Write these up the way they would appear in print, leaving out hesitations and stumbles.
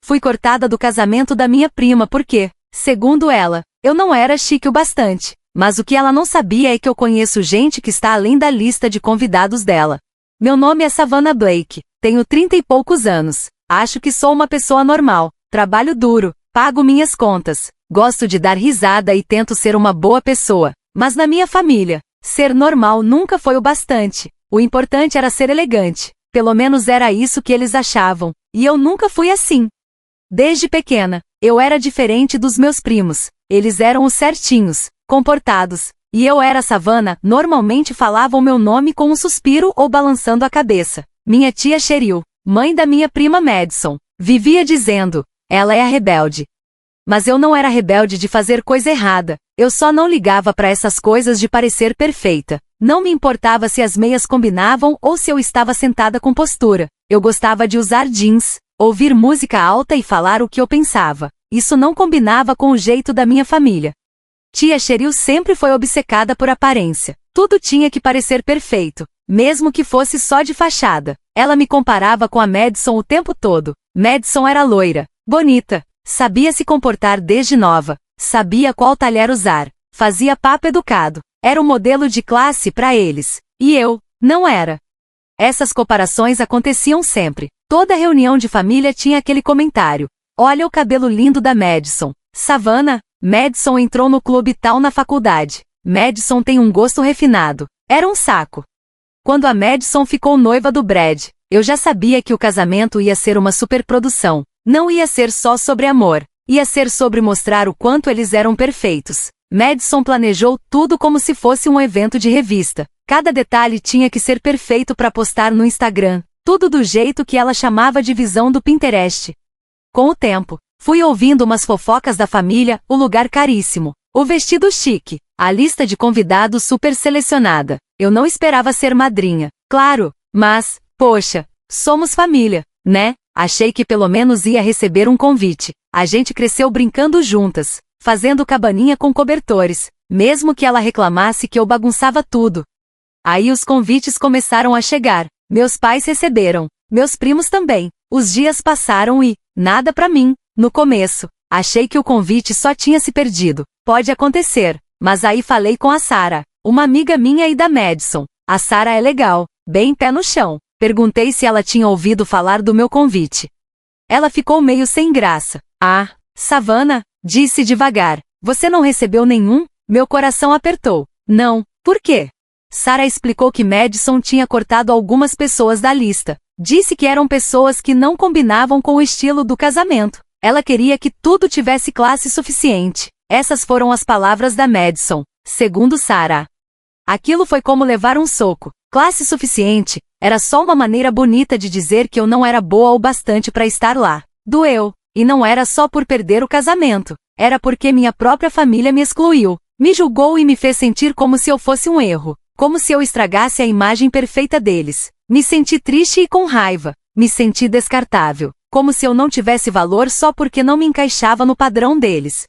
Fui cortada do casamento da minha prima porque, segundo ela, eu não era chique o bastante. Mas o que ela não sabia é que eu conheço gente que está além da lista de convidados dela. Meu nome é Savannah Blake, tenho 30 e poucos anos. Acho que sou uma pessoa normal, trabalho duro, pago minhas contas, gosto de dar risada e tento ser uma boa pessoa. Mas na minha família, ser normal nunca foi o bastante. O importante era ser elegante. Pelo menos era isso que eles achavam. E eu nunca fui assim. Desde pequena, eu era diferente dos meus primos. Eles eram os certinhos, comportados. E eu era Savannah, normalmente falavam meu nome com um suspiro ou balançando a cabeça. Minha tia Cheryl, mãe da minha prima Madison, vivia dizendo, ela é a rebelde. Mas eu não era rebelde de fazer coisa errada, eu só não ligava para essas coisas de parecer perfeita. Não me importava se as meias combinavam ou se eu estava sentada com postura. Eu gostava de usar jeans, ouvir música alta e falar o que eu pensava. Isso não combinava com o jeito da minha família. Tia Cheryl sempre foi obcecada por aparência. Tudo tinha que parecer perfeito, mesmo que fosse só de fachada. Ela me comparava com a Madison o tempo todo. Madison era loira, bonita, sabia se comportar desde nova, sabia qual talher usar, fazia papo educado, era um modelo de classe para eles. E eu, não era. Essas comparações aconteciam sempre. Toda reunião de família tinha aquele comentário. Olha o cabelo lindo da Madison. Savannah, Madison entrou no clube tal na faculdade. Madison tem um gosto refinado. Era um saco. Quando a Madison ficou noiva do Brad, eu já sabia que o casamento ia ser uma superprodução. Não ia ser só sobre amor. Ia ser sobre mostrar o quanto eles eram perfeitos. Madison planejou tudo como se fosse um evento de revista. Cada detalhe tinha que ser perfeito para postar no Instagram. Tudo do jeito que ela chamava de visão do Pinterest. Com o tempo, fui ouvindo umas fofocas da família, o lugar caríssimo, o vestido chique, a lista de convidados super selecionada. Eu não esperava ser madrinha, claro, mas, poxa, somos família, né? Achei que pelo menos ia receber um convite. A gente cresceu brincando juntas, fazendo cabaninha com cobertores, mesmo que ela reclamasse que eu bagunçava tudo. Aí os convites começaram a chegar, meus pais receberam, meus primos também. Os dias passaram e, nada pra mim. No começo, achei que o convite só tinha se perdido. Pode acontecer, mas aí falei com a Sarah, uma amiga minha e da Madison. A Sarah é legal, bem pé no chão. Perguntei se ela tinha ouvido falar do meu convite. Ela ficou meio sem graça. Ah, Savannah, disse devagar. Você não recebeu nenhum? Meu coração apertou. Não, por quê? Sarah explicou que Madison tinha cortado algumas pessoas da lista. Disse que eram pessoas que não combinavam com o estilo do casamento. Ela queria que tudo tivesse classe suficiente. Essas foram as palavras da Madison, segundo Sarah. Aquilo foi como levar um soco. Classe suficiente era só uma maneira bonita de dizer que eu não era boa o bastante para estar lá. Doeu. E não era só por perder o casamento. Era porque minha própria família me excluiu, me julgou e me fez sentir como se eu fosse um erro. Como se eu estragasse a imagem perfeita deles. Me senti triste e com raiva. Me senti descartável. Como se eu não tivesse valor só porque não me encaixava no padrão deles.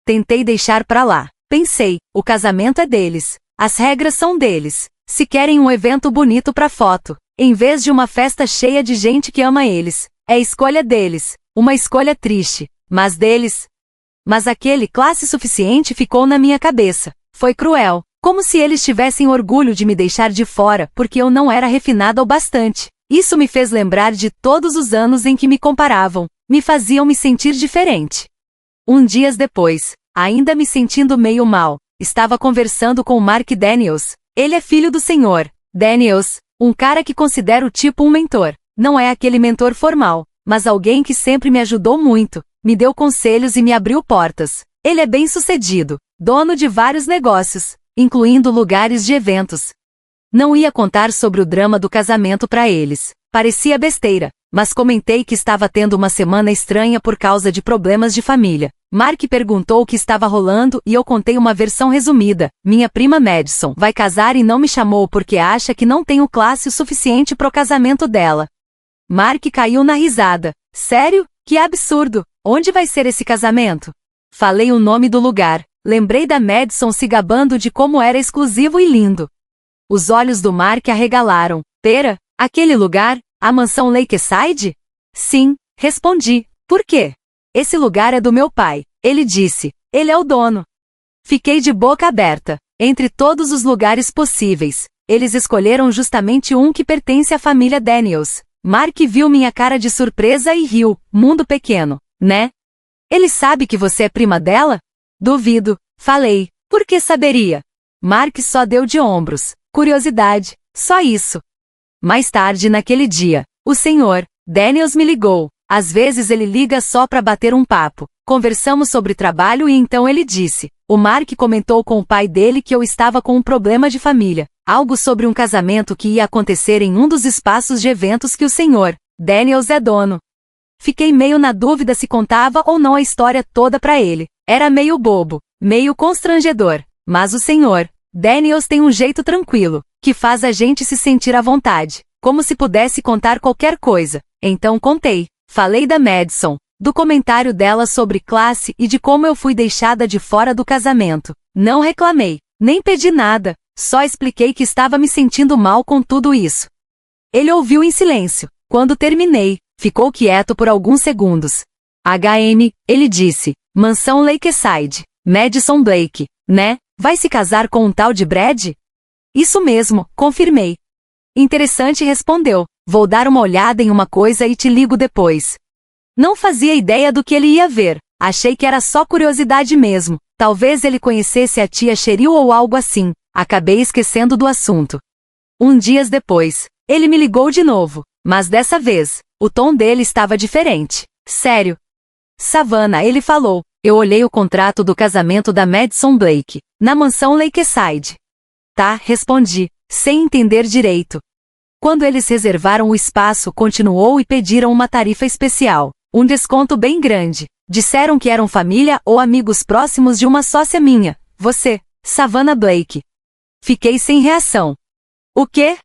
Tentei deixar pra lá. Pensei, o casamento é deles. As regras são deles. Se querem um evento bonito pra foto, em vez de uma festa cheia de gente que ama eles, é escolha deles. Uma escolha triste, mas deles. Mas aquele classe suficiente ficou na minha cabeça. Foi cruel. Como se eles tivessem orgulho de me deixar de fora porque eu não era refinada o bastante. Isso me fez lembrar de todos os anos em que me comparavam, me faziam me sentir diferente. Dias depois, ainda me sentindo meio mal, estava conversando com o Mark Daniels. Ele é filho do Sr. Daniels, um cara que considero tipo um mentor. Não é aquele mentor formal, mas alguém que sempre me ajudou muito, me deu conselhos e me abriu portas. Ele é bem-sucedido, dono de vários negócios, incluindo lugares de eventos. Não ia contar sobre o drama do casamento para eles. Parecia besteira, mas comentei que estava tendo uma semana estranha por causa de problemas de família. Mark perguntou o que estava rolando e eu contei uma versão resumida. Minha prima Madison vai casar e não me chamou porque acha que não tenho classe o suficiente pro casamento dela. Mark caiu na risada. Sério? Que absurdo! Onde vai ser esse casamento? Falei o nome do lugar. Lembrei da Madison se gabando de como era exclusivo e lindo. Os olhos do Mark arregalaram. Pera, aquele lugar? A mansão Lakeside? Sim, respondi. Por quê? Esse lugar é do meu pai, ele disse. Ele é o dono. Fiquei de boca aberta. Entre todos os lugares possíveis, eles escolheram justamente um que pertence à família Daniels. Mark viu minha cara de surpresa e riu. Mundo pequeno, né? Ele sabe que você é prima dela? Duvido, falei. Por que saberia? Mark só deu de ombros. Curiosidade, só isso. Mais tarde naquele dia, o senhor Daniels me ligou. Às vezes ele liga só para bater um papo. Conversamos sobre trabalho e então ele disse. O Mark comentou com o pai dele que eu estava com um problema de família. Algo sobre um casamento que ia acontecer em um dos espaços de eventos que o senhor Daniels é dono. Fiquei meio na dúvida se contava ou não a história toda para ele. Era meio bobo, meio constrangedor. Mas o senhor Daniels tem um jeito tranquilo, que faz a gente se sentir à vontade, como se pudesse contar qualquer coisa. Então contei. Falei da Madison, do comentário dela sobre classe e de como eu fui deixada de fora do casamento. Não reclamei, nem pedi nada, só expliquei que estava me sentindo mal com tudo isso. Ele ouviu em silêncio. Quando terminei, ficou quieto por alguns segundos. Ele disse, Mansão Lakeside, Madison Blake, né? Vai se casar com um tal de Brad? Isso mesmo, confirmei. Interessante, respondeu. Vou dar uma olhada em uma coisa e te ligo depois. Não fazia ideia do que ele ia ver. Achei que era só curiosidade mesmo. Talvez ele conhecesse a tia Cheryl ou algo assim. Acabei esquecendo do assunto. Dias depois, ele me ligou de novo. Mas dessa vez, o tom dele estava diferente. Sério. Savannah, ele falou. Eu olhei o contrato do casamento da Madison Blake, na mansão Lakeside. Tá, respondi, sem entender direito. Quando eles reservaram o espaço, continuou e pediram uma tarifa especial, um desconto bem grande. Disseram que eram família ou amigos próximos de uma sócia minha, você, Savannah Blake. Fiquei sem reação. O quê?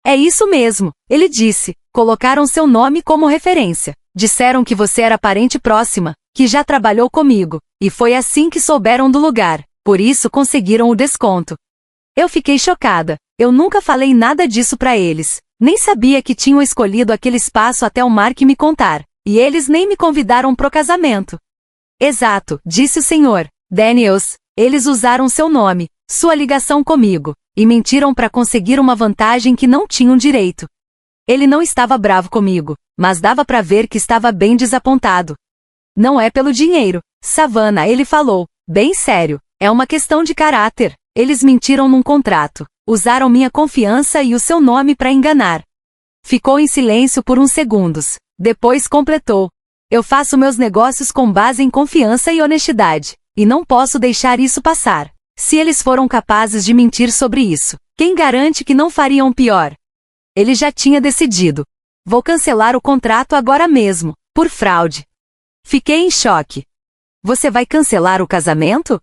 É isso mesmo, ele disse. Colocaram seu nome como referência. Disseram que você era parente próxima, que já trabalhou comigo, e foi assim que souberam do lugar, por isso conseguiram o desconto. Eu fiquei chocada. Eu nunca falei nada disso pra eles. Nem sabia que tinham escolhido aquele espaço até o Mark me contar. E eles nem me convidaram pro casamento. Exato, disse o senhor Daniels. Eles usaram seu nome, sua ligação comigo, e mentiram pra conseguir uma vantagem que não tinham direito. Ele não estava bravo comigo, mas dava pra ver que estava bem desapontado. Não é pelo dinheiro, Savannah, ele falou, bem sério. É uma questão de caráter. Eles mentiram num contrato. Usaram minha confiança e o seu nome para enganar. Ficou em silêncio por uns segundos. Depois completou. Eu faço meus negócios com base em confiança e honestidade. E não posso deixar isso passar. Se eles foram capazes de mentir sobre isso, quem garante que não fariam pior? Ele já tinha decidido. Vou cancelar o contrato agora mesmo, por fraude. Fiquei em choque. Você vai cancelar o casamento?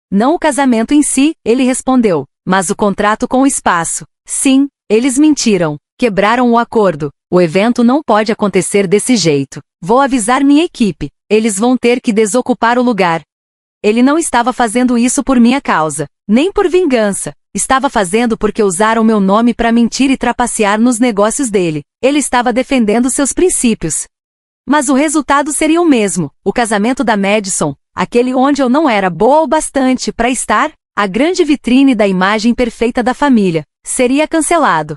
Não o casamento em si, ele respondeu, mas o contrato com o espaço. Sim, eles mentiram, quebraram o acordo. O evento não pode acontecer desse jeito. Vou avisar minha equipe. Eles vão ter que desocupar o lugar. Ele não estava fazendo isso por minha causa, nem por vingança. Estava fazendo porque usaram meu nome para mentir e trapacear nos negócios dele. Ele estava defendendo seus princípios. Mas o resultado seria o mesmo. O casamento da Madison, aquele onde eu não era boa o bastante para estar, a grande vitrine da imagem perfeita da família, seria cancelado.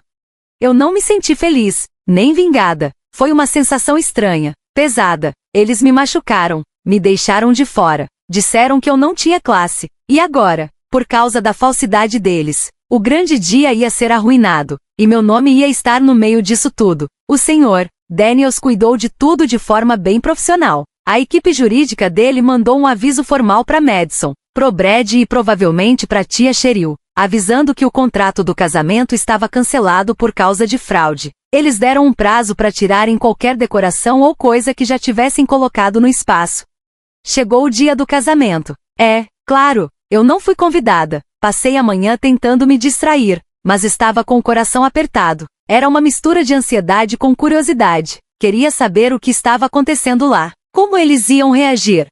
Eu não me senti feliz, nem vingada. Foi uma sensação estranha, pesada. Eles me machucaram, me deixaram de fora. Disseram que eu não tinha classe. E agora, por causa da falsidade deles, o grande dia ia ser arruinado, e meu nome ia estar no meio disso tudo. O senhor Daniels cuidou de tudo de forma bem profissional. A equipe jurídica dele mandou um aviso formal para Madison, pro Brad e provavelmente para tia Cheryl, avisando que o contrato do casamento estava cancelado por causa de fraude. Eles deram um prazo para tirarem qualquer decoração ou coisa que já tivessem colocado no espaço. Chegou o dia do casamento. Claro, eu não fui convidada. Passei a manhã tentando me distrair, mas estava com o coração apertado. Era uma mistura de ansiedade com curiosidade. Queria saber o que estava acontecendo lá. Como eles iam reagir?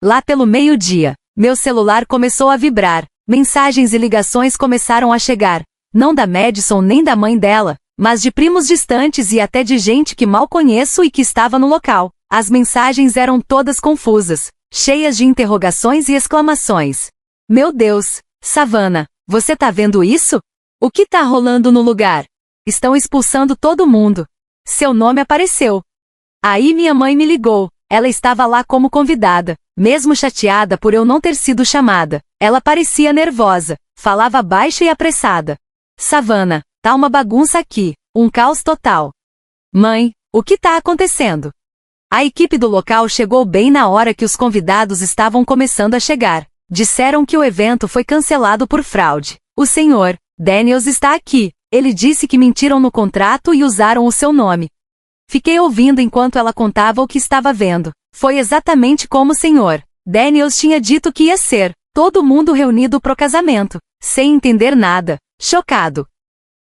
Lá pelo meio-dia, meu celular começou a vibrar. Mensagens e ligações começaram a chegar. Não da Madison nem da mãe dela, mas de primos distantes e até de gente que mal conheço e que estava no local. As mensagens eram todas confusas, cheias de interrogações e exclamações. Meu Deus, Savannah, você tá vendo isso? O que tá rolando no lugar? Estão expulsando todo mundo. Seu nome apareceu. Aí minha mãe me ligou. Ela estava lá como convidada, mesmo chateada por eu não ter sido chamada. Ela parecia nervosa, falava baixa e apressada. Savannah, tá uma bagunça aqui, um caos total. Mãe, o que tá acontecendo? A equipe do local chegou bem na hora que os convidados estavam começando a chegar. Disseram que o evento foi cancelado por fraude. O senhor Daniels está aqui. Ele disse que mentiram no contrato e usaram o seu nome. Fiquei ouvindo enquanto ela contava o que estava vendo. Foi exatamente como o senhor Daniels tinha dito que ia ser. Todo mundo reunido pro casamento, sem entender nada, chocado.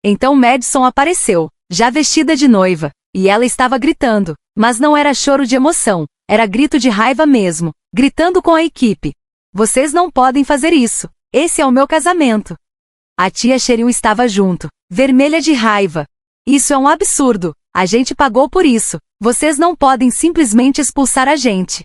Então Madison apareceu, já vestida de noiva, e ela estava gritando, mas não era choro de emoção, era grito de raiva mesmo, gritando com a equipe. Vocês não podem fazer isso, esse é o meu casamento. A tia Cheryl estava junto, vermelha de raiva. Isso é um absurdo, a gente pagou por isso, vocês não podem simplesmente expulsar a gente.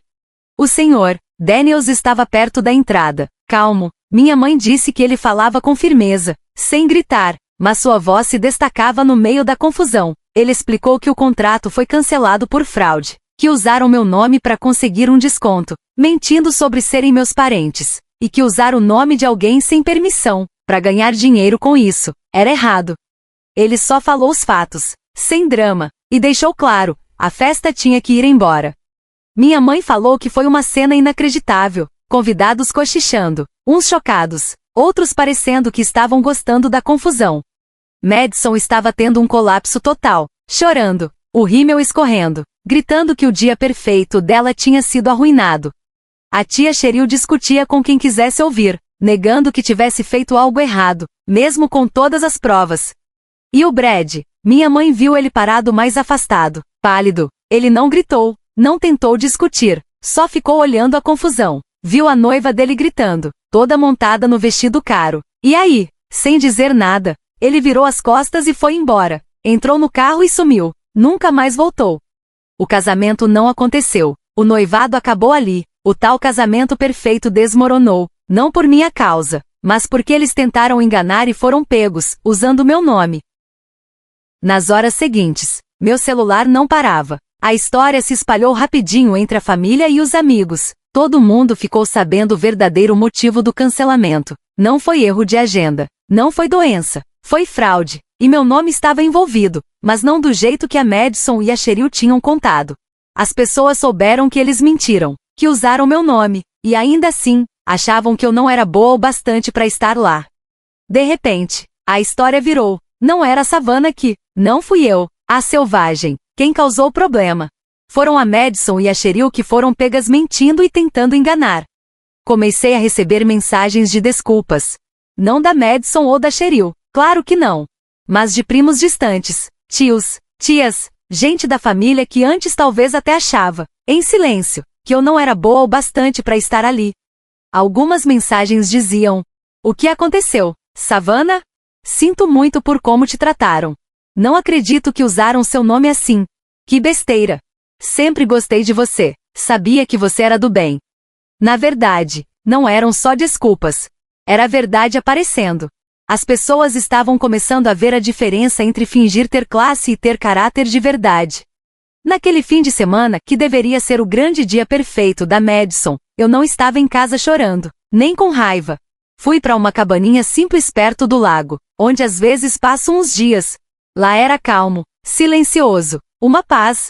O senhor Daniels estava perto da entrada, calmo. Minha mãe disse que ele falava com firmeza, sem gritar, mas sua voz se destacava no meio da confusão. Ele explicou que o contrato foi cancelado por fraude, que usaram meu nome para conseguir um desconto, mentindo sobre serem meus parentes, e que usar o nome de alguém sem permissão, para ganhar dinheiro com isso, era errado. Ele só falou os fatos, sem drama, e deixou claro, a festa tinha que ir embora. Minha mãe falou que foi uma cena inacreditável, convidados cochichando, uns chocados, outros parecendo que estavam gostando da confusão. Madison estava tendo um colapso total, chorando, o rímel escorrendo, gritando que o dia perfeito dela tinha sido arruinado. A tia Cheryl discutia com quem quisesse ouvir, negando que tivesse feito algo errado, mesmo com todas as provas. E o Brad? Minha mãe viu ele parado mais afastado, pálido. Ele não gritou, não tentou discutir, só ficou olhando a confusão. Viu a noiva dele gritando, toda montada no vestido caro. E aí, sem dizer nada, ele virou as costas e foi embora. Entrou no carro e sumiu. Nunca mais voltou. O casamento não aconteceu. O noivado acabou ali. O tal casamento perfeito desmoronou, não por minha causa, mas porque eles tentaram enganar e foram pegos, usando meu nome. Nas horas seguintes, meu celular não parava. A história se espalhou rapidinho entre a família e os amigos. Todo mundo ficou sabendo o verdadeiro motivo do cancelamento. Não foi erro de agenda. Não foi doença. Foi fraude. E meu nome estava envolvido, mas não do jeito que a Madison e a Cheryl tinham contado. As pessoas souberam que eles mentiram, que usaram meu nome, e ainda assim, achavam que eu não era boa o bastante para estar lá. De repente, a história virou. Não era a Savannah que, não fui eu, a selvagem, quem causou o problema. Foram a Madison e a Cheryl que foram pegas mentindo e tentando enganar. Comecei a receber mensagens de desculpas. Não da Madison ou da Cheryl, claro que não. Mas de primos distantes, tios, tias, gente da família que antes talvez até achava, em silêncio, que eu não era boa o bastante para estar ali. Algumas mensagens diziam: o que aconteceu, Savannah? Sinto muito por como te trataram. Não acredito que usaram seu nome assim. Que besteira. Sempre gostei de você. Sabia que você era do bem. Na verdade, não eram só desculpas. Era a verdade aparecendo. As pessoas estavam começando a ver a diferença entre fingir ter classe e ter caráter de verdade. Naquele fim de semana, que deveria ser o grande dia perfeito da Madison, eu não estava em casa chorando, nem com raiva. Fui para uma cabaninha simples perto do lago, onde às vezes passo uns dias. Lá era calmo, silencioso, uma paz.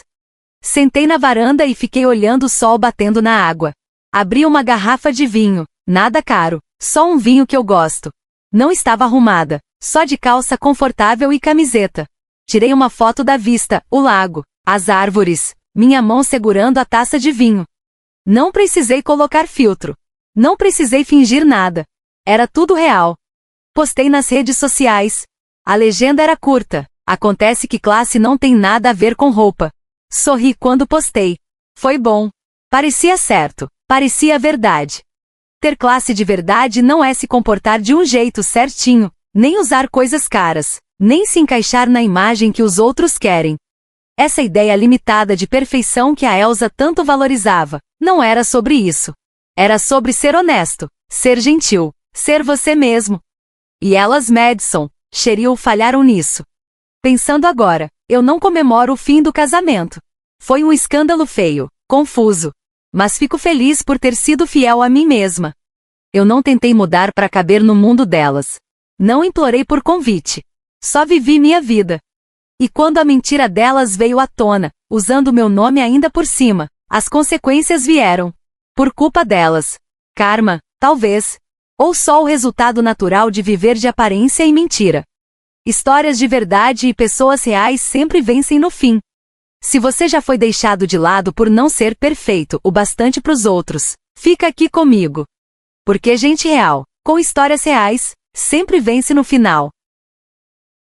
Sentei na varanda e fiquei olhando o sol batendo na água. Abri uma garrafa de vinho, nada caro, só um vinho que eu gosto. Não estava arrumada, só de calça confortável e camiseta. Tirei uma foto da vista, o lago, as árvores, minha mão segurando a taça de vinho. Não precisei colocar filtro. Não precisei fingir nada. Era tudo real. Postei nas redes sociais. A legenda era curta. Acontece que classe não tem nada a ver com roupa. Sorri quando postei. Foi bom. Parecia certo. Parecia verdade. Ter classe de verdade não é se comportar de um jeito certinho, nem usar coisas caras, nem se encaixar na imagem que os outros querem. Essa ideia limitada de perfeição que a Elsa tanto valorizava, não era sobre isso. Era sobre ser honesto, ser gentil, ser você mesmo. E elas, Madison, Cheryl, falharam nisso. Pensando agora, eu não comemoro o fim do casamento. Foi um escândalo feio, confuso. Mas fico feliz por ter sido fiel a mim mesma. Eu não tentei mudar para caber no mundo delas. Não implorei por convite. Só vivi minha vida. E quando a mentira delas veio à tona, usando meu nome ainda por cima, as consequências vieram. Por culpa delas. Karma, talvez. Ou só o resultado natural de viver de aparência e mentira. Histórias de verdade e pessoas reais sempre vencem no fim. Se você já foi deixado de lado por não ser perfeito o bastante para os outros, fica aqui comigo. Porque gente real, com histórias reais, sempre vence no final.